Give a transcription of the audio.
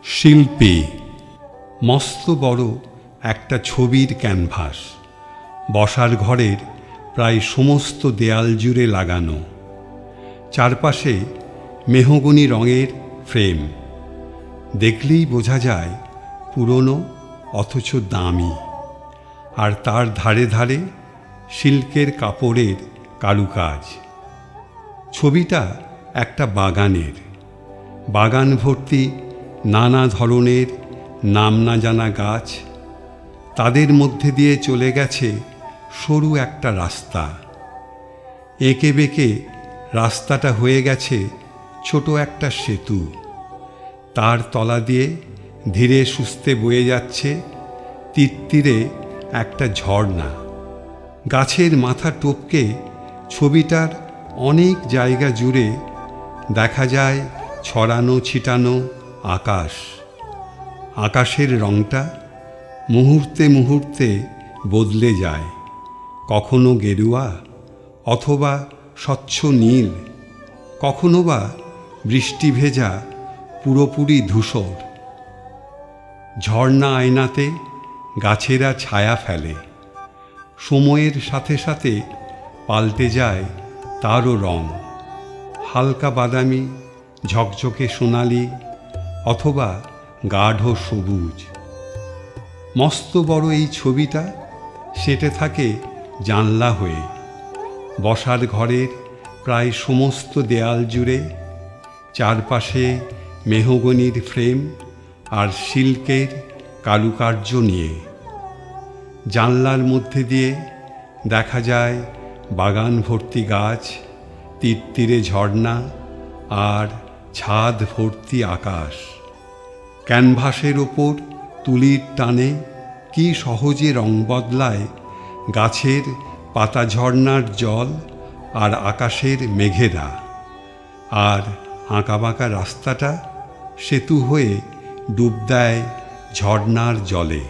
শিল্পী মস্ত বড় একটা ছবির ক্যানভাস বসার ঘরের প্রায় সমস্ত দেয়াল জুড়ে লাগানো। চারপাশে মেহগনি রঙের ফ্রেম, দেখলেই বোঝা যায় পুরনো অথচ দামি। আর তার ধারে ধারে সিল্কের কাপড়ের কারুকাজ। ছবিটা একটা বাগানের, বাগান ভর্তি নানা ধরনের নাম না জানা গাছ। তাদের মধ্যে দিয়ে চলে গেছে সরু একটা রাস্তা। এঁকে বেঁকে রাস্তাটা হয়ে গেছে ছোট একটা সেতু। তার তলা দিয়ে ধীরে সুস্থে বয়ে যাচ্ছে তীরে একটা ঝর্ণা। গাছের মাথা টপকে ছবিটার অনেক জায়গা জুড়ে দেখা যায় ছড়ানো ছিটানো আকাশ। আকাশের রংটা মুহূর্তে মুহূর্তে বদলে যায়, কখনো গেরুয়া অথবা স্বচ্ছ নীল, কখনো বা বৃষ্টি ভেজা পুরোপুরি ধূসর। ঝর্ণা আয়নাতে গাছেরা ছায়া ফেলে, সময়ের সাথে সাথে পাল্টে যায় তারও রং, হালকা বাদামি, ঝকঝকে সোনালি অথবা গাঢ় সবুজ। মস্ত বড় এই ছবিটা সেটে থাকে জানলা হয়ে বসার ঘরের প্রায় সমস্ত দেয়াল জুড়ে। চারপাশে মেহগনির ফ্রেম আর সিল্কের কারুকার্য নিয়ে। জানলার মধ্যে দিয়ে দেখা যায় বাগান ভর্তি গাছ, তীরে ঝর্ণা আর ছাদ ভর্তি আকাশ। ক্যানভাসের ওপর তুলির টানে কি সহজে রং বদলায় গাছের পাতা, ঝর্ণার জল আর আকাশের মেঘেরা। আর আঁকাবাঁকা রাস্তাটা সেতু হয়ে ডুব দেয় ঝর্ণার জলে।